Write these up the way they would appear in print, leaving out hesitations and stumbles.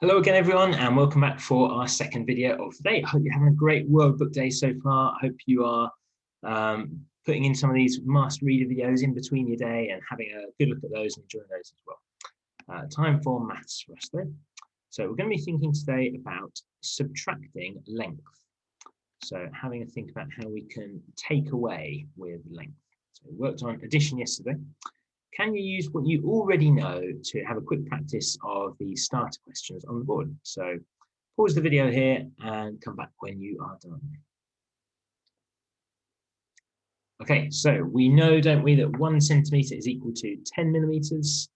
Hello again, everyone, and welcome back for our second video of the day. I hope you're having a great Workbook day so far. I hope you are putting in some of these Master Reader videos in between your day and having a good look at those and enjoying those as well. Time for maths for us though. So we're going to be thinking today about subtracting length. So having a think about how we can take away with length. So we worked on addition yesterday. Can you use what you already know to have a quick practice of the starter questions on the board? So pause the video here and come back when you are done. Okay, so we know, don't we, that 1 centimetre is equal to 10 millimetres.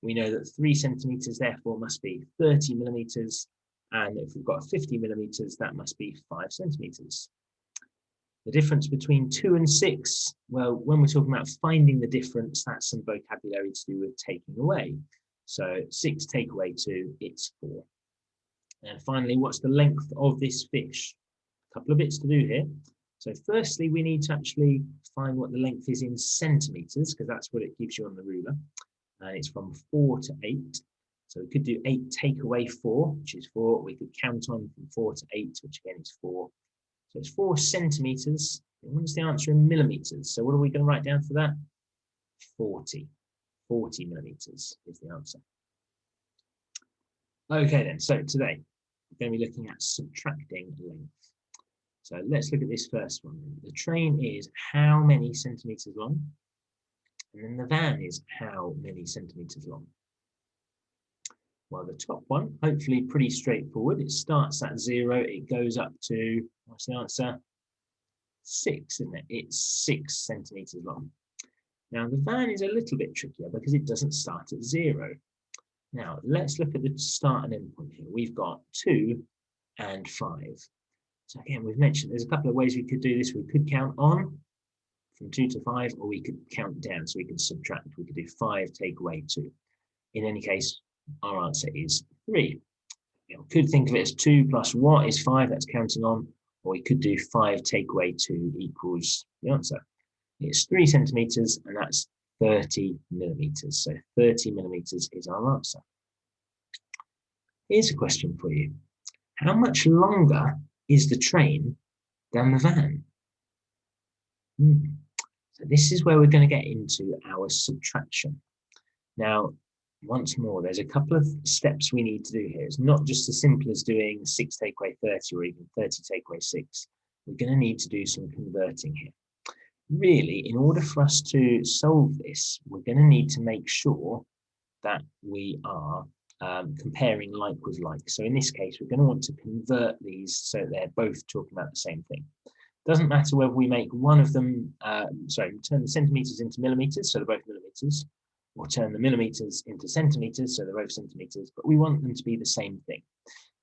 We know that 3 centimetres therefore must be 30 millimetres. And if we've got 50 millimetres, that must be 5 centimetres. The difference between 2 and 6, well, when we're talking about finding the difference, that's some vocabulary to do with taking away. So 6 take away 2, it's 4. And finally, what's the length of this fish? A couple of bits to do here. So firstly, we need to actually find what the length is in centimetres, because that's what it gives you on the ruler. And it's from 4 to 8. So we could do 8 take away 4, which is 4. We could count on from 4 to 8, which again is 4. So it's 4 centimetres. What's the answer in millimetres? So what are we going to write down for that? 40. 40 millimetres is the answer. Okay then, so today we're going to be looking at subtracting length. So let's look at this first one. The train is how many centimetres long? And then the van is how many centimetres long? Well, the top one, hopefully pretty straightforward. It starts at 0, it goes up to, what's the answer? 6, isn't it? It's 6 centimetres long. Now, the van is a little bit trickier because it doesn't start at 0. Now, let's look at the start and end point here. We've got 2 and 5. So again, we've mentioned there's a couple of ways we could do this. We could count on from 2 to 5, or we could count down, so we could subtract. We could do 5 take away 2. In any case, our answer is 3. We could think of it as 2 plus what is 5, that's counting on, or we could do 5 take away 2 equals the answer. It's 3 centimetres, and that's 30 millimetres. So 30 millimetres is our answer. Here's a question for you. How much longer is the train than the van? So this is where we're going to get into our subtraction. Now, once more, there's a couple of steps we need to do here. It's not just as simple as doing 6 take away 30 or even 30 take away 6. We're going to need to do some converting here. Really, in order for us to solve this, we're going to need to make sure that we are comparing like with like. So in this case, we're going to want to convert these so they're both talking about the same thing. Doesn't matter whether we make one of them, turn the centimetres into millimetres, so they're both millimetres, or turn the millimetres into centimetres, so they're both centimetres, but we want them to be the same thing.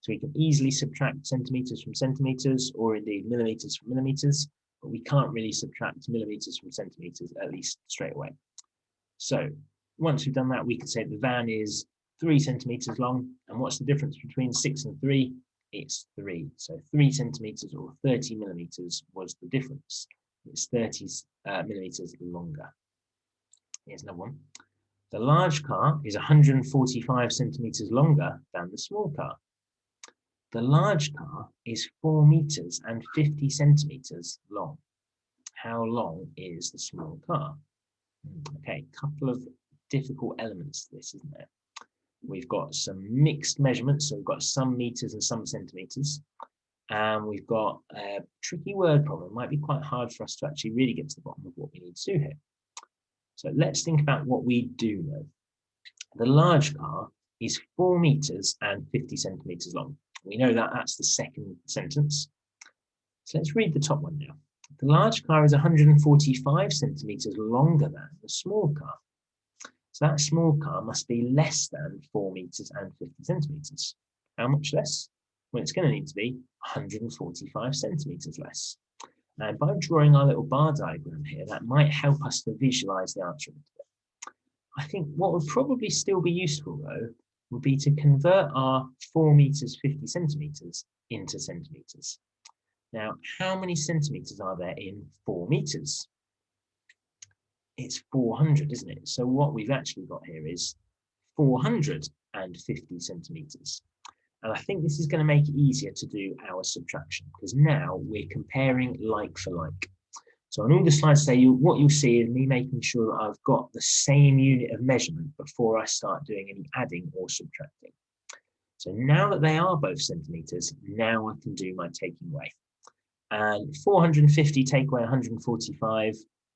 So we can easily subtract centimetres from centimetres, or indeed millimetres from millimetres, but we can't really subtract millimetres from centimetres, at least straight away. So once we've done that, we can say the van is 3 centimetres long, and what's the difference between 6 and 3? It's 3. So 3 centimetres or 30 millimetres was the difference. It's 30 millimetres longer. Here's another one. The large car is 145 centimetres longer than the small car. The large car is 4 metres and 50 centimetres long. How long is the small car? Okay, a couple of difficult elements to this, isn't there? We've got some mixed measurements, so we've got some metres and some centimetres. And we've got a tricky word problem. It might be quite hard for us to actually really get to the bottom of what we need to do here. So let's think about what we do know. The large car is 4 metres and 50 centimetres long. We know that that's the second sentence. So let's read the top one now. The large car is 145 centimetres longer than the small car. So that small car must be less than 4 metres and 50 centimetres. How much less? Well, it's going to need to be 145 centimetres less. And by drawing our little bar diagram here, that might help us to visualise the answer a little bit. I think what would probably still be useful, though, would be to convert our 4 metres 50 centimetres into centimetres. Now, how many centimetres are there in 4 metres? It's 400, isn't it? So what we've actually got here is 450 centimetres. And I think this is going to make it easier to do our subtraction because now we're comparing like for like. So on all the slides today, what you'll see is me making sure that I've got the same unit of measurement before I start doing any adding or subtracting. So now that they are both centimetres, now I can do my taking away. And 450 take away 145,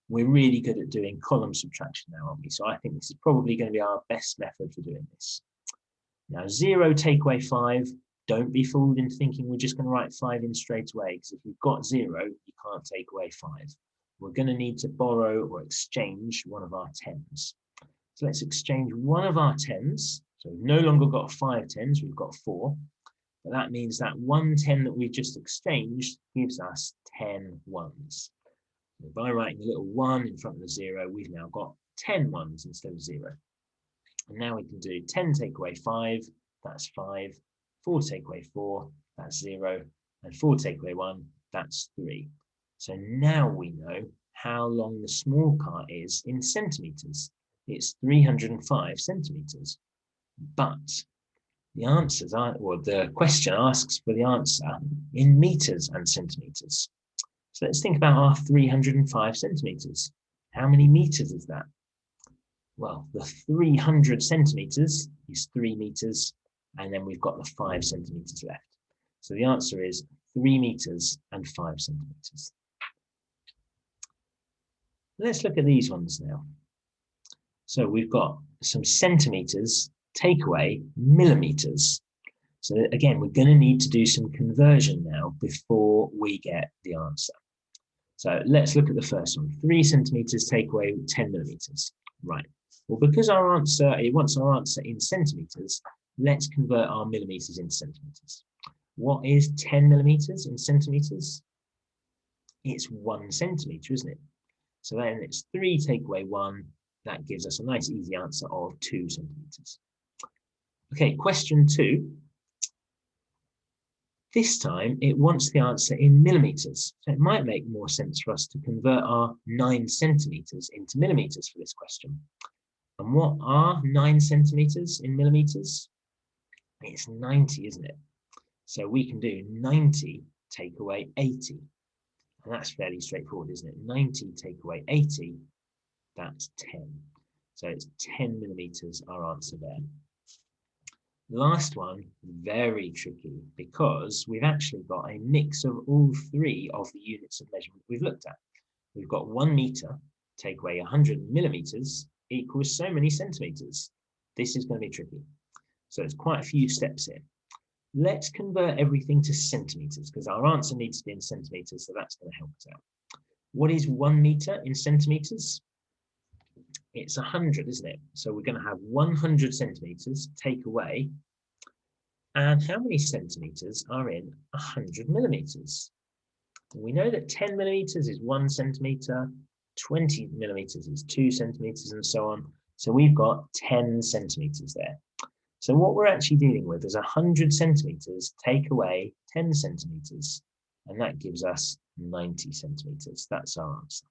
we're really good at doing column subtraction now, aren't we? So I think this is probably going to be our best method for doing this. Now 0 take away 5, don't be fooled into thinking we're just going to write 5 in straight away, because if you've got 0, you can't take away 5. We're going to need to borrow or exchange one of our 10s. So let's exchange one of our 10s. So we've no longer got 5 10s, we've got 4. But that means that 1 10 that we just exchanged gives us 10 1s. So by writing a little 1 in front of the 0, we've now got 10 1s instead of 0. And now we can do 10 take away 5, that's 5. 4 take away 4, that's 0. And 4 take away 1, that's 3. So now we know how long the small car is in centimetres. It's 305 centimetres. But the answers are, well, the question asks for the answer in metres and centimetres. So let's think about our 305 centimetres. How many metres is that? Well, the 300 centimetres is 3 metres, and then we've got the 5 centimetres left. So the answer is 3 metres and 5 centimetres. Let's look at these ones now. So we've got some centimetres take away millimetres. So again, we're going to need to do some conversion now before we get the answer. So let's look at the first one. 3 centimetres take away 10 millimetres. Right. Well, because our answer, it wants our answer in centimetres, let's convert our millimetres into centimetres. What is 10 millimetres in centimetres? It's 1 centimetre, isn't it? So then it's 3 take away 1. That gives us a nice easy answer of 2 centimetres. Okay, question 2. This time it wants the answer in millimetres. So it might make more sense for us to convert our 9 centimetres into millimetres for this question. And what are 9 centimetres in millimetres? It's 90, isn't it? So we can do 90 take away 80. And that's fairly straightforward, isn't it? 90 take away 80, that's 10. So it's 10 millimetres, our answer there. Last one, very tricky, because we've actually got a mix of all 3 of the units of measurement we've looked at. We've got 1 metre, take away 100 millimetres, equals so many centimetres. This is going to be tricky. So it's quite a few steps here. Let's convert everything to centimetres, because our answer needs to be in centimetres, so that's going to help us out. What is 1 metre in centimetres? It's 100, isn't it? So we're going to have 100 centimetres take away. And how many centimetres are in 100 millimetres? We know that 10 millimetres is 1 centimetre, 20 millimetres is 2 centimetres, and so on. So we've got 10 centimetres there. So what we're actually dealing with is 100 centimetres take away 10 centimetres, and that gives us 90 centimetres. That's our answer.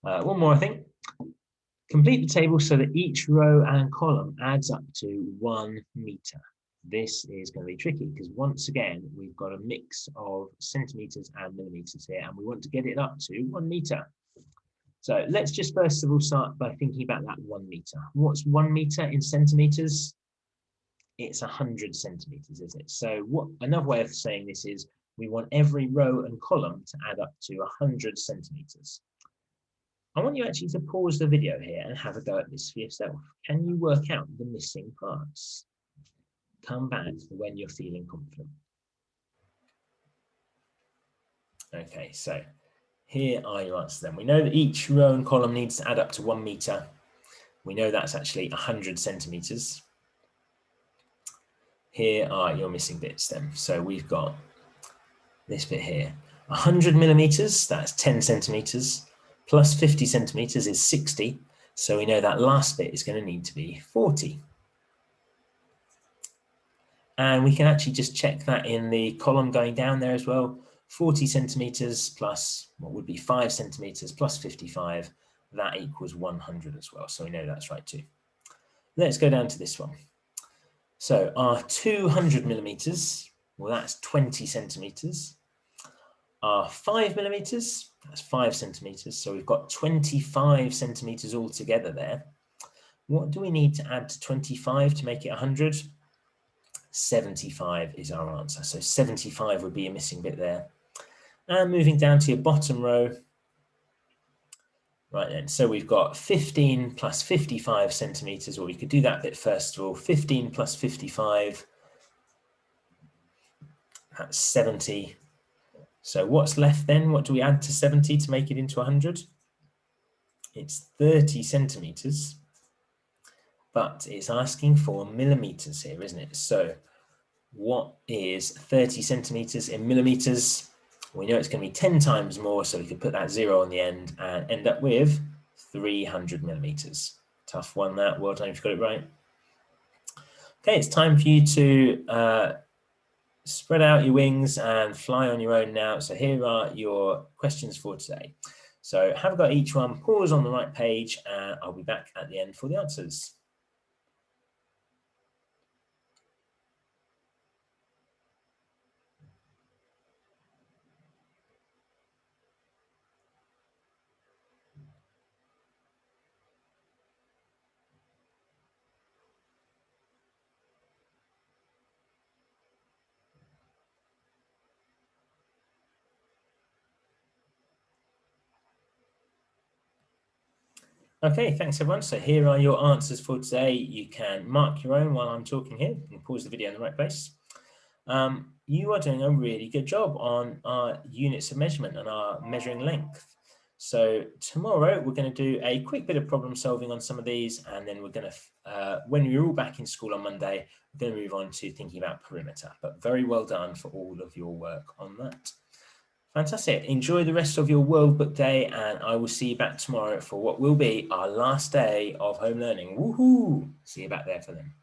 One more, I think. Complete the table so that each row and column adds up to 1 metre. This is going to be tricky because once again, we've got a mix of centimetres and millimetres here, and we want to get it up to 1 metre. So let's just first of all start by thinking about that 1 metre. What's 1 metre in centimetres? It's 100 centimetres, isn't it? So another way of saying this is we want every row and column to add up to 100 centimetres. I want you actually to pause the video here and have a go at this for yourself. Can you work out the missing parts? Come back when you're feeling confident. Okay, so here are your answers then. We know that each row and column needs to add up to 1 metre. We know that's actually 100 centimetres. Here are your missing bits then. So we've got this bit here. 100 millimetres, that's 10 centimetres. Plus 50 centimetres is 60. So we know that last bit is going to need to be 40. And we can actually just check that in the column going down there as well. 40 centimetres plus what would be 5 centimetres plus 55, that equals 100 as well. So we know that's right too. Let's go down to this one. So our 200 millimeters, well, that's 20 centimeters. Our 5 millimeters, that's 5 centimeters. So we've got 25 centimeters altogether there. What do we need to add to 25 to make it 100? 75 is our answer. So 75 would be a missing bit there. And moving down to your bottom row. Right then, so we've got 15 plus 55 centimeters, or we could do that bit first of all. 15 plus 55, that's 70. So what's left then? What do we add to 70 to make it into 100? It's 30 centimeters, but it's asking for millimeters here, isn't it? So what is 30 centimeters in millimeters? We know it's going to be 10 times more, so we could put that 0 on the end and end up with 300 millimeters. Tough one that, well done if you got it right. Okay, it's time for you to spread out your wings and fly on your own now. So here are your questions for today. So have a go at each one, pause on the right page, and I'll be back at the end for the answers. Okay, thanks everyone. So here are your answers for today. You can mark your own while I'm talking here. You can pause the video in the right place. You are doing a really good job on our units of measurement and our measuring length. So tomorrow we're going to do a quick bit of problem solving on some of these, and then we're going to, when we're all back in school on Monday, we're going to move on to thinking about perimeter. But very well done for all of your work on that. Fantastic. Enjoy the rest of your World Book Day, and I will see you back tomorrow for what will be our last day of home learning. Woohoo! See you back there for them.